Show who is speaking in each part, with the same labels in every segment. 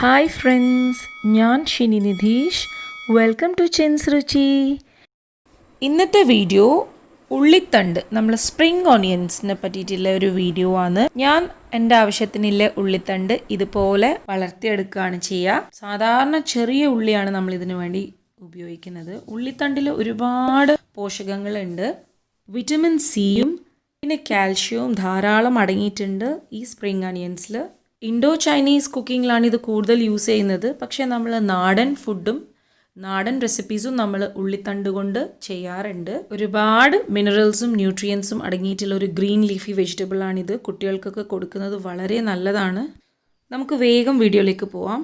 Speaker 1: Hi friends, ഞാൻ Shini Nidheesh. Welcome to Ruchi. ഇന്നത്തെ video ഉള്ളിത്തണ്ട്, നമ്മൾ സ്പ്രിംഗ് ഓണിയൻസിനെ പറ്റിയിട്ടുള്ള ഒരു വീഡിയോ ആണ്. ഞാൻ എൻ്റെ ആവശ്യത്തിനുള്ള ഉള്ളിത്തണ്ട് ഇതുപോലെ വളർത്തിയെടുക്കുകയാണ് ചെയ്യുക. സാധാരണ ചെറിയ ഉള്ളിയാണ് നമ്മൾ ഇതിനു വേണ്ടി ഉപയോഗിക്കുന്നത്. ഉള്ളിത്തണ്ടിൽ ഒരുപാട് പോഷകങ്ങളുണ്ട്. വിറ്റമിൻ സിയും പിന്നെ കാൽഷ്യവും ധാരാളം അടങ്ങിയിട്ടുണ്ട് ഈ സ്പ്രിംഗ് ഓണിയൻസിൽ. Indo-Chinese കുക്കിങ്ങിലാണ് ഇത് കൂടുതൽ യൂസ് ചെയ്യുന്നത്. പക്ഷേ നമ്മൾ നാടൻ ഫുഡും നാടൻ റെസിപ്പീസും നമ്മൾ ഉള്ളിത്തണ്ട് കൊണ്ട് ചെയ്യാറുണ്ട്. ഒരുപാട് മിനറൽസും ന്യൂട്രിയൻസും അടങ്ങിയിട്ടുള്ള ഒരു ഗ്രീൻ ലീഫി വെജിറ്റബിൾ ആണിത്. കുട്ടികൾക്കൊക്കെ കൊടുക്കുന്നത് വളരെ നല്ലതാണ്. നമുക്ക് വേഗം വീഡിയോയിലേക്ക് പോവാം.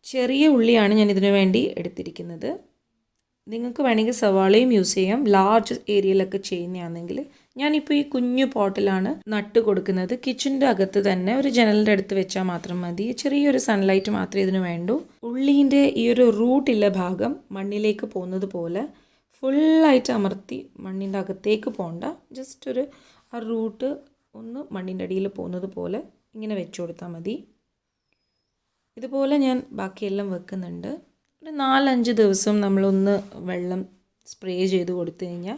Speaker 1: ചെറിയ ഉള്ളിയാണ് ഞാൻ ഇതിനു വേണ്ടി എടുത്തിരിക്കുന്നത്. നിങ്ങൾക്ക് വേണമെങ്കിൽ സവാളയും യൂസ് ചെയ്യാം, ലാർജ് ഏരിയയിലൊക്കെ ചെയ്യുന്നതാണെങ്കിൽ. ഞാനിപ്പോൾ ഈ കുഞ്ഞു പോട്ടിലാണ് നട്ട് കൊടുക്കുന്നത്. കിച്ചൻ്റെ അകത്ത് തന്നെ ഒരു ജനലിൻ്റെ അടുത്ത് വെച്ചാൽ മാത്രം മതി. ചെറിയൊരു സൺലൈറ്റ് മാത്രമേ ഇതിന് വേണ്ടൂ. ഉള്ളീൻ്റെ ഈ ഒരു റൂട്ടുള്ള ഭാഗം മണ്ണിലേക്ക് പോകുന്നത് പോലെ ഫുള്ളായിട്ട് അമർത്തി മണ്ണിൻ്റെ അകത്തേക്ക് പോകണ്ട. ജസ്റ്റ് ഒരു ആ റൂട്ട് ഒന്ന് മണ്ണിൻ്റെ അടിയിൽ പോകുന്നത് പോലെ ഇങ്ങനെ വെച്ച് കൊടുത്താൽ മതി. ഇതുപോലെ ഞാൻ ബാക്കിയെല്ലാം വെക്കുന്നുണ്ട്. ഒരു 4-5 ദിവസം നമ്മളൊന്ന് വെള്ളം സ്പ്രേ ചെയ്ത് കൊടുത്തു കഴിഞ്ഞാൽ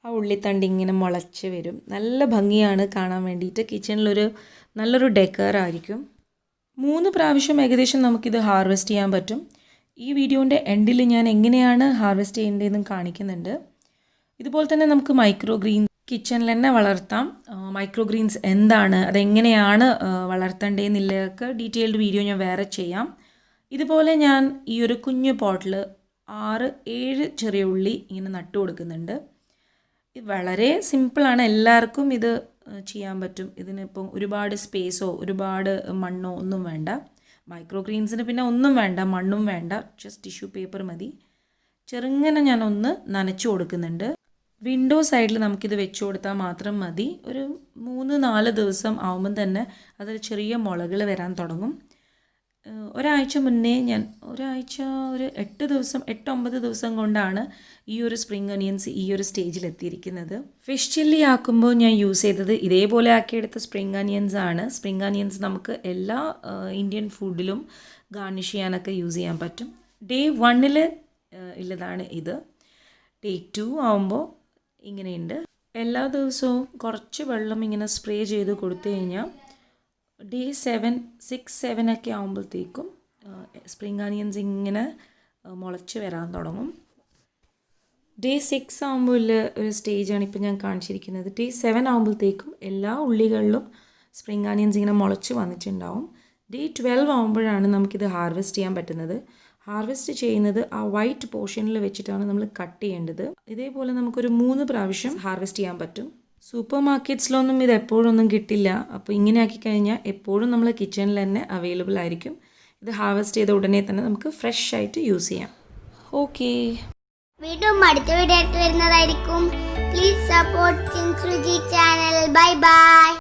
Speaker 1: ആ ഉള്ളിത്തണ്ട് ഇങ്ങനെ മുളച്ച് വരും. നല്ല ഭംഗിയാണ് കാണാൻ വേണ്ടിയിട്ട്. കിച്ചണിലൊരു നല്ലൊരു ഡെക്കറായിരിക്കും. 3 പ്രാവശ്യം ഏകദേശം നമുക്കിത് ഹാർവെസ്റ്റ് ചെയ്യാൻ പറ്റും. ഈ വീഡിയോൻ്റെ എൻഡിൽ ഞാൻ എങ്ങനെയാണ് ഹാർവെസ്റ്റ് ചെയ്യേണ്ടതെന്നും കാണിക്കുന്നുണ്ട്. ഇതുപോലെ തന്നെ നമുക്ക് മൈക്രോ ഗ്രീൻസ് കിച്ചണിൽ തന്നെ വളർത്താം. മൈക്രോ ഗ്രീൻസ് എന്താണ്, അതെങ്ങനെയാണ് വളർത്തേണ്ടതെന്നുള്ളതൊക്കെ ഡീറ്റെയിൽഡ് വീഡിയോ ഞാൻ വേറെ ചെയ്യാം. ഇതുപോലെ ഞാൻ ഈ ഒരു കുഞ്ഞു പോട്ടിൽ 6-7 ചെറിയ ഉള്ളി ഇങ്ങനെ നട്ടു കൊടുക്കുന്നുണ്ട്. ഇത് വളരെ സിമ്പിളാണ്, എല്ലാവർക്കും ഇത് ചെയ്യാൻ പറ്റും. ഇതിനിപ്പം ഒരുപാട് സ്പേസോ ഒരുപാട് മണ്ണോ ഒന്നും വേണ്ട. മൈക്രോ ഗ്രീൻസിന് പിന്നെ ഒന്നും വേണ്ട, മണ്ണും വേണ്ട, ജസ്റ്റ് ടിഷ്യൂ പേപ്പർ മതി. ചെറുങ്ങനെ ഞാനൊന്ന് നനച്ചു കൊടുക്കുന്നുണ്ട്. വിൻഡോ സൈഡിൽ നമുക്കിത് വെച്ച് കൊടുത്താൽ മാത്രം മതി. ഒരു 3-4 ദിവസം ആവുമ്പം തന്നെ അതിൽ ചെറിയ മുളകൾ വരാൻ തുടങ്ങും. ഒരാഴ്ച മുന്നേ ഒരു 8-9 ദിവസം കൊണ്ടാണ് ഈ ഒരു സ്പ്രിംഗ് ഒനിയൻസ് ഈ ഒരു സ്റ്റേജിൽ എത്തിയിരിക്കുന്നത്. ഫിഷ് ചില്ലി ആക്കുമ്പോൾ ഞാൻ യൂസ് ചെയ്തത് ഇതേപോലെ ആക്കിയെടുത്ത സ്പ്രിംഗ് ഒനിയൻസ് ആണ്. സ്പ്രിംഗ് ഒനിയൻസ് നമുക്ക് എല്ലാ ഇന്ത്യൻ ഫുഡിലും ഗാർണിഷ് ചെയ്യാനൊക്കെ യൂസ് ചെയ്യാൻ പറ്റും. ഡേ 1 ഉള്ളതാണ് ഇത്. ഡേ 2 ആകുമ്പോൾ ഇങ്ങനെയുണ്ട്. എല്ലാ ദിവസവും കുറച്ച് വെള്ളം ഇങ്ങനെ സ്പ്രേ ചെയ്ത് കൊടുത്തു കഴിഞ്ഞാൽ ഡേ 6-7 ഒക്കെ ആകുമ്പോഴത്തേക്കും സ്പ്രിംഗ് ഓണിയൻസ് ഇങ്ങനെ മുളച്ച് വരാൻ തുടങ്ങും. ഡേ 6 ആകുമ്പോൾ ഒരു സ്റ്റേജാണ് ഇപ്പോൾ ഞാൻ കാണിച്ചിരിക്കുന്നത്. ഡേ 7 ആകുമ്പോഴത്തേക്കും എല്ലാ ഉള്ളികളിലും സ്പ്രിംഗ് ഓണിയൻസ് ഇങ്ങനെ മുളച്ച് വന്നിട്ടുണ്ടാവും. ഡേ 12 ആകുമ്പോഴാണ് നമുക്കിത് ഹാർവെസ്റ്റ് ചെയ്യാൻ പറ്റുന്നത്. ഹാർവെസ്റ്റ് ചെയ്യുന്നത് ആ വൈറ്റ് പോർഷനിൽ വെച്ചിട്ടാണ് നമ്മൾ കട്ട് ചെയ്യേണ്ടത്. ഇതേപോലെ നമുക്കൊരു 3 പ്രാവശ്യം ഹാർവെസ്റ്റ് ചെയ്യാൻ പറ്റും. സൂപ്പർ മാർക്കറ്റ്സിലൊന്നും ഇത് എപ്പോഴൊന്നും കിട്ടില്ല. അപ്പോൾ ഇങ്ങനെ ആക്കി കഴിഞ്ഞാൽ എപ്പോഴും നമ്മൾ കിച്ചണിൽ തന്നെ അവൈലബിൾ ആയിരിക്കും. ഇത് ഹാർവെസ്റ്റ് ചെയ്ത ഉടനെ തന്നെ നമുക്ക് ഫ്രഷ് ആയിട്ട് യൂസ് ചെയ്യാം. ഓക്കെ,
Speaker 2: വീണ്ടും അടുത്ത വീഡിയോ ആയിട്ട് വരുന്നതായിരിക്കും. Please support Ruchi channel. Bye bye.